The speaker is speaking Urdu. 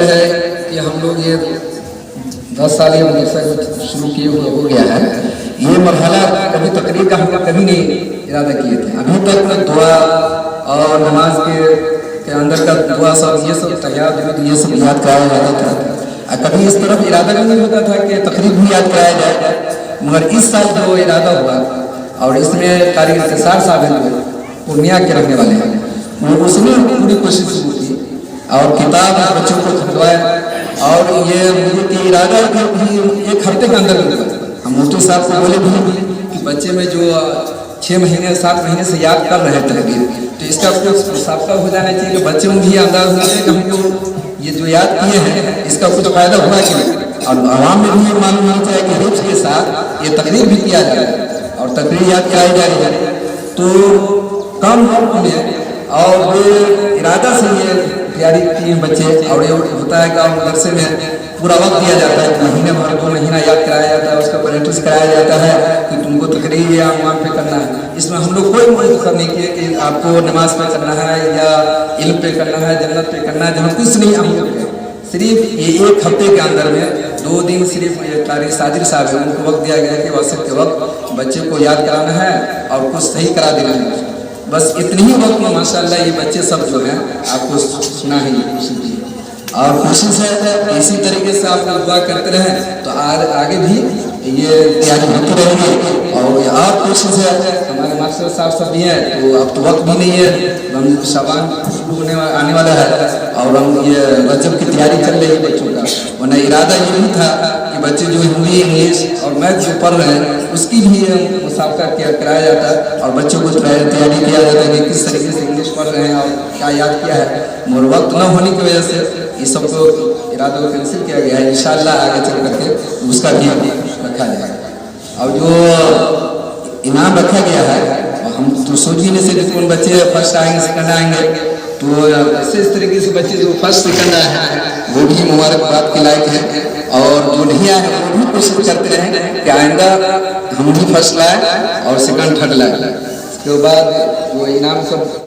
ہے کہ ہم لوگ یہ 10 سال یہ مدرسہ شروع کیے ہوئے ہو گیا ہے. یہ مرحلہ کبھی تقریر کا ہم لوگ کبھی نہیں ارادہ کیے تھے. ابھی تک دعا اور نماز کے اندر کا دعا سب یہ سب تحیات یہ سب یاد کرایا جاتا تھا. کبھی اس طرف ارادہ نہیں ہوتا تھا کہ تقریر بھی یاد کرایا جائے. مگر اس سال جو ارادہ ہوا اور اس میں قاری انتصار صاحب ہیں پورنیہ کے رہنے والے ہیں, وہ اس نے پوری کوشش کی اور کتاب بچوں کو کھلوایا. اور یہ مجھے کہ ارادہ بھی ایک ہفتے کے اندر ہم مفتی صاحب کو بولے بھی کہ بچے میں جو 6 مہینے 7 مہینے سے یاد کر رہے تقریر, تو اس کا کچھ سابقہ ہو جانا چاہیے کہ بچوں بھی انداز ہو جائے کہ ہم کو یہ جو یاد کیے ہیں اس کا کچھ فائدہ ہوا کہ نہیں, اور عوام میں بھی یہ معلوم ہونا چاہیے کہ حفظ کے ساتھ یہ تقریر بھی کیا جائے اور تقریر یاد کرائی جا رہی ہے. تو کم وقت میں اور یہ ارادہ سے یہ تیاری کی ہیں بچے. اور یہ ہوتا ہے کہ مدرسے میں پورا وقت دیا جاتا ہے, مہینے بھر 2 مہینہ یاد کرایا جاتا ہے, اس کا پریکٹس کرایا جاتا ہے کہ تم کو تقریر یا عنوان پہ کرنا ہے. اس میں ہم لوگ کوئی منتخب نہیں کیے کہ آپ کو نماز پہ کرنا ہے یا علم پہ کرنا ہے, جنت پہ کرنا ہے, جہاں کچھ نہیں. ہم لوگ صرف یہ 1 ہفتے کے اندر میں 2 دن صرف یہ قاری ساجد صاحب ہیں ان کو وقت دیا گیا کہ واسط کے وقت بچے کو یاد کرانا ہے اور کچھ صحیح کرا دینا ہے. بس اتنی ہی وقت میں ماشاءاللہ یہ بچے سب جو ہیں آپ کو سنا ہی اور کوشش ہے اسی طریقے سے آپ دعا کرتے رہیں تو آگے بھی یہ تیاری ہوتی رہے گی. اور کوشش ہے ہمارے ماسٹر صاحب سب بھی ہیں, تو اب تو وقت بھی نہیں ہے, ہم شعبان شروع آنے والا ہے اور ہم یہ رجب کی تیاری چل رہی ہے بچوں کا. ورنہ ارادہ یہ نہیں تھا کہ بچے جو ہندی انگلش اور میتھ جو پڑھ رہے ہیں اس کی بھی مسابقہ کرایا جاتا ہے اور بچوں کو تیاری کیا جاتا ہے کہ کس طریقے سے انگلش پڑھ رہے ہیں اور کیا یاد کیا ہے. مگر وقت نہ ہونے کی وجہ سے یہ سب کو ارادہ کو کینسل کیا گیا ہے. انشاءاللہ آگے چل کر کے اس کا بھی رکھا جائے گا. اور جو انعام رکھا گیا ہے ہم تو سوچ ہی نہیں سکتے کون بچے فرسٹ آئیں گے سیکنڈ آئیں گے, تو اس طریقے سے بچے جو فرسٹ سیکنڈ آئے ہیں وہ بھی مبارکباد کے لائق ہیں. اور جو نہیں آئے ہیں وہ بھی کوشش کرتے رہیں کہ آئندہ ہم بھی فرسٹ لائیں اور سیکنڈ تھرڈ لائیں. اس کے بعد وہ انعام سب